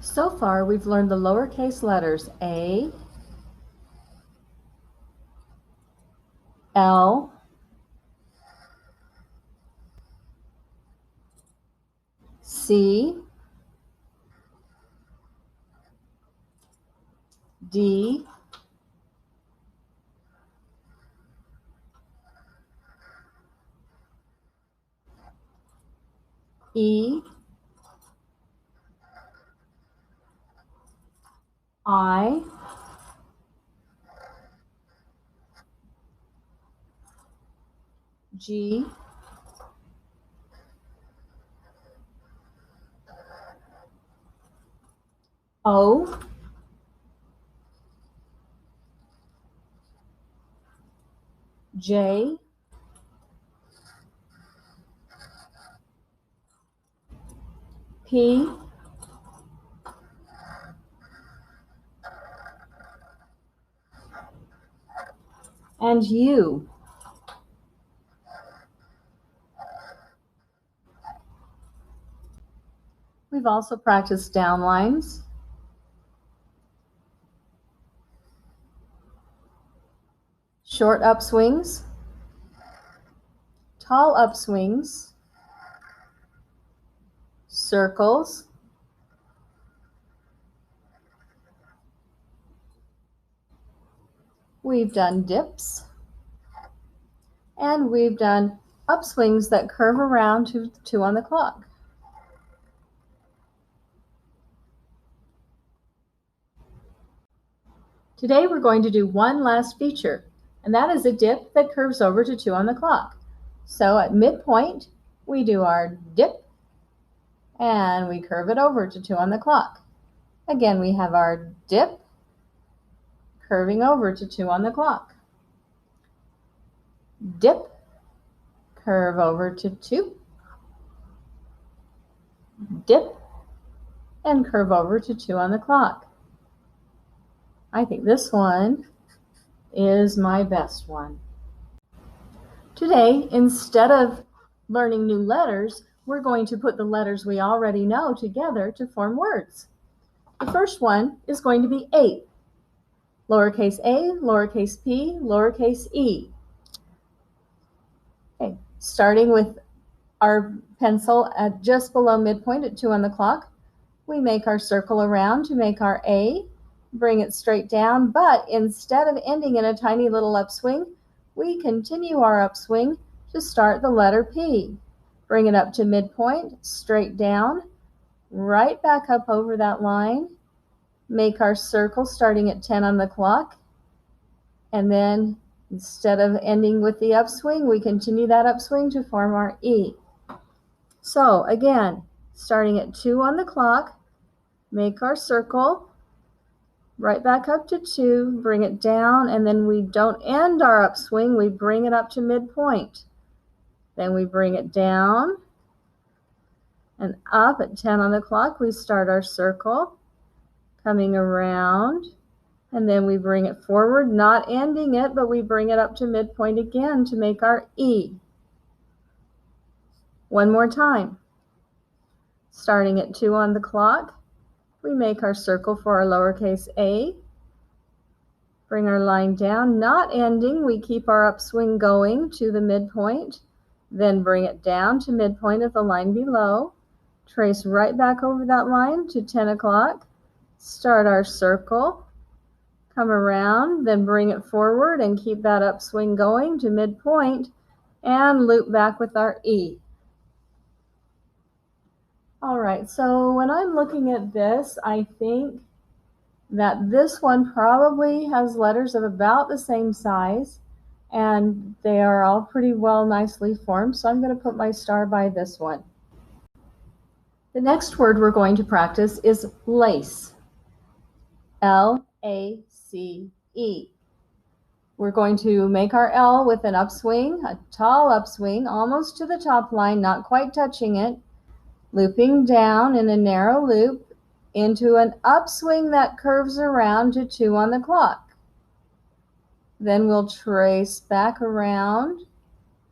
So far, we've learned the lowercase letters A, L, C, D, E, I, G, O, J, P, and U. We've also practiced downlines, short upswings, tall upswings, circles, we've done dips, and we've done upswings that curve around to 2 on the clock. Today we're going to do one last feature, and that is a dip that curves over to 2 on the clock. So at midpoint, we do our dip, and we curve it over to 2 on the clock. Again, we have our dip, curving over to 2 on the clock. Dip, curve over to 2. Dip, and curve over to 2 on the clock. I think this one is my best one. Today, instead of learning new letters, we're going to put the letters we already know together to form words. The first one is going to be ape. Lowercase a, lowercase p, lowercase e. Okay, starting with our pencil at just below midpoint at 2 on the clock, we make our circle around to make our A, bring it straight down, but instead of ending in a tiny little upswing, we continue our upswing to start the letter P. Bring it up to midpoint, straight down, right back up over that line, make our circle starting at 10 on the clock, and then instead of ending with the upswing, we continue that upswing to form our E. So again, starting at 2 on the clock, make our circle, right back up to 2, bring it down, and then we don't end our upswing, we bring it up to midpoint. Then we bring it down and up at 10 on the clock, we start our circle, coming around, and then we bring it forward, not ending it, but we bring it up to midpoint again to make our E. One more time. Starting at 2 on the clock, we make our circle for our lowercase a, bring our line down, not ending, we keep our upswing going to the midpoint, then bring it down to midpoint of the line below, trace right back over that line to 10 o'clock, start our circle, come around, then bring it forward and keep that upswing going to midpoint, and loop back with our E. All right, so when I'm looking at this, I think that this one probably has letters of about the same size, and they are all pretty well nicely formed, so I'm going to put my star by this one. The next word we're going to practice is lace. L-A-C-E. We're going to make our L with an upswing, a tall upswing, almost to the top line, not quite touching it, looping down in a narrow loop into an upswing that curves around to 2 on the clock. Then we'll trace back around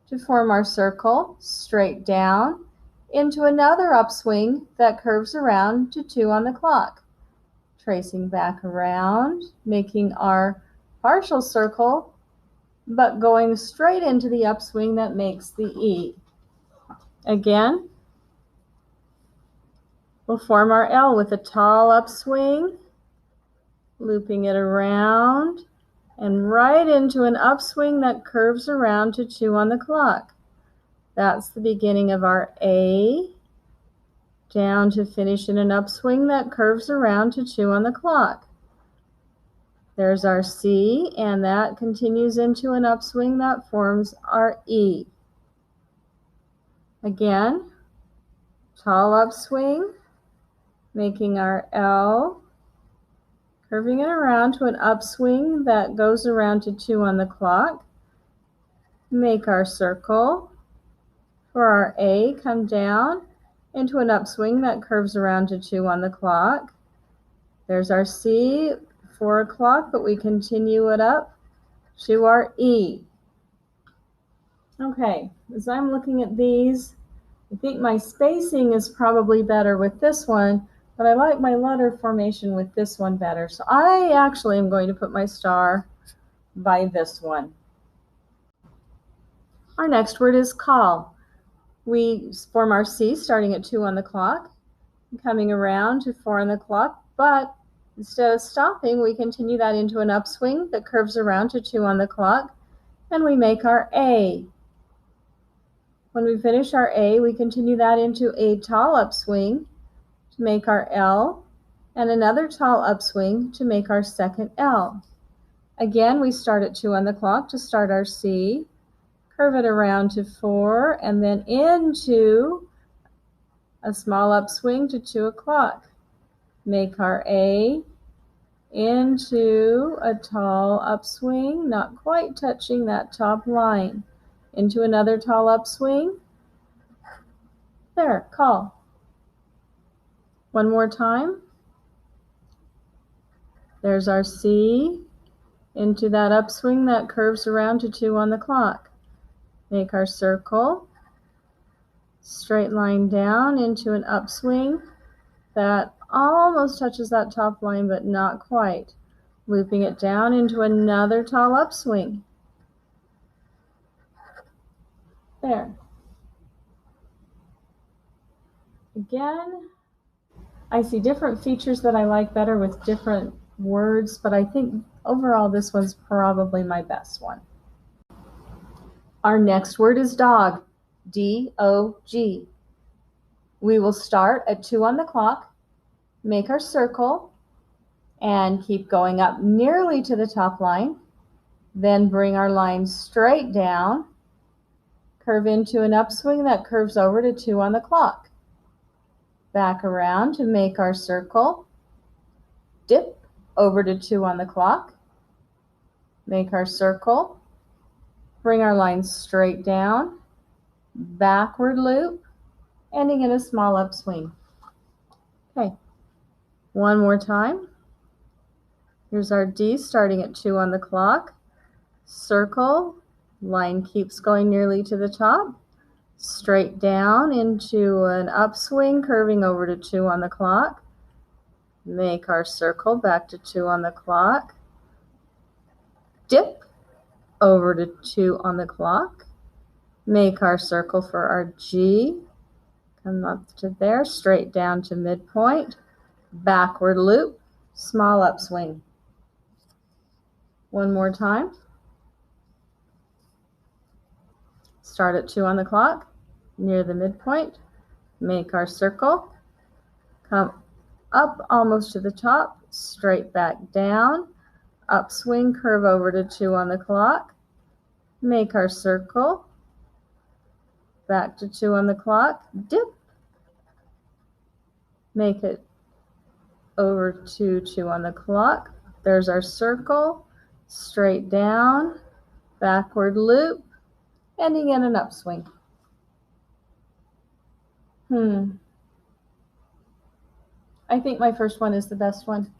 to form our circle, straight down, into another upswing that curves around to 2 on the clock. Tracing back around, making our partial circle, but going straight into the upswing that makes the E. Again, we'll form our L with a tall upswing, looping it around, and right into an upswing that curves around to 2 on the clock. That's the beginning of our A, down to finish in an upswing that curves around to 2 on the clock. There's our C, and that continues into an upswing that forms our E. Again, tall upswing, making our L, curving it around to an upswing that goes around to 2 on the clock. Make our circle. For our A, come down into an upswing that curves around to 2 on the clock. There's our C, 4 o'clock, but we continue it up to our E. Okay, as I'm looking at these, I think my spacing is probably better with this one, but I like my letter formation with this one better. So I actually am going to put my star by this one. Our next word is call. We form our C starting at 2 on the clock, coming around to 4 on the clock, but instead of stopping, we continue that into an upswing that curves around to 2 on the clock, and we make our A. When we finish our A, we continue that into a tall upswing to make our L, and another tall upswing to make our second L. Again, we start at 2 on the clock to start our C, curve it around to 4, and then into a small upswing to 2 o'clock. Make our A, into a tall upswing, not quite touching that top line, into another tall upswing. There, call. One more time. There's our C, into that upswing that curves around to 2 on the clock. Make our circle, straight line down into an upswing that almost touches that top line, but not quite. Looping it down into another tall upswing. There. Again, I see different features that I like better with different words, but I think overall this one's probably my best one. Our next word is dog, D-O-G. We will start at 2 on the clock, make our circle, and keep going up nearly to the top line. Then bring our line straight down, curve into an upswing that curves over to 2 on the clock. Back around to make our circle, dip over to 2 on the clock, make our circle, bring our line straight down, backward loop, ending in a small upswing. Okay, one more time. Here's our D starting at 2 on the clock, circle, line keeps going nearly to the top, straight down into an upswing, curving over to 2 on the clock, make our circle back to 2 on the clock, dip over to 2 on the clock, make our circle for our G, come up to there, straight down to midpoint, backward loop, small upswing. One more time. Start at 2 on the clock, near the midpoint, make our circle, come up almost to the top, straight back down, upswing, curve over to 2 on the clock, make our circle, back to 2 on the clock, dip, make it over to 2 on the clock. There's our circle, straight down, backward loop, ending in an upswing. I think my first one is the best one.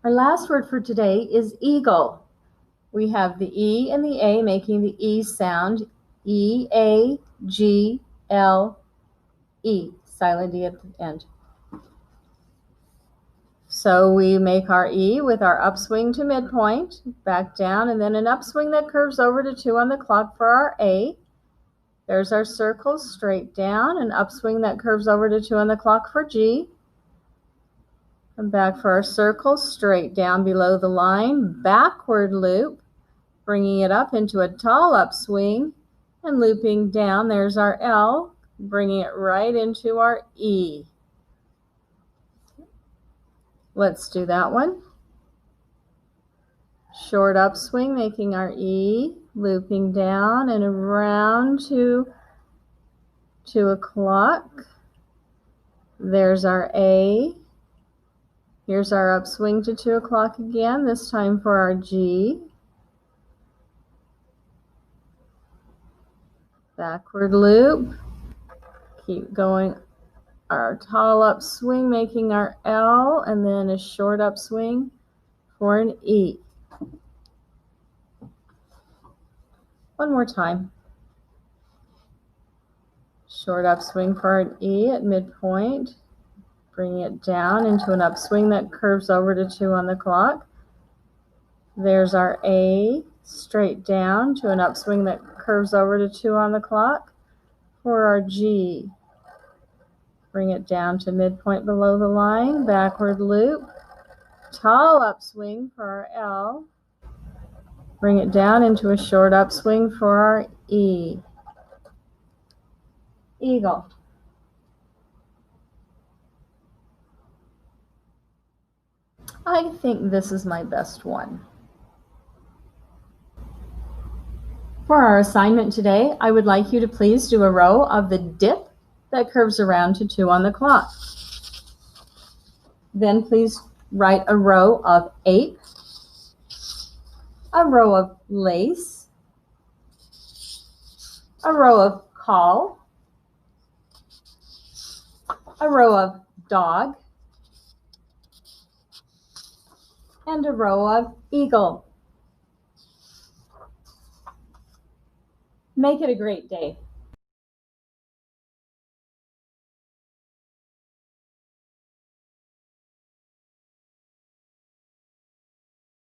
Our last word for today is eagle. We have the E and the A making the E sound, E-A-G-L-E. G, L, E, silent E at the end. So we make our E with our upswing to midpoint, back down, and then an upswing that curves over to 2 on the clock for our A. There's our circle, straight down, an upswing that curves over to 2 on the clock for G. And back for our circle, straight down below the line, backward loop, bringing it up into a tall upswing, and looping down. There's our L, bringing it right into our E. Let's do that one. Short upswing, making our E, looping down and around to 2 o'clock. There's our A. Here's our upswing to 2 o'clock again, this time for our G. Backward loop. Keep going. Our tall upswing, making our L, and then a short upswing for an E. One more time. Short upswing for an E at midpoint. Bring it down into an upswing that curves over to 2 on the clock. There's our A, straight down to an upswing that curves over to 2 on the clock. For our G, bring it down to midpoint below the line, backward loop, tall upswing for our L. Bring it down into a short upswing for our E. Eagle. I think this is my best one. For our assignment today, I would like you to please do a row of the dip that curves around to 2 on the clock. Then please write a row of ape, a row of lace, a row of call, a row of dog, and a row of eagle. Make it a great day.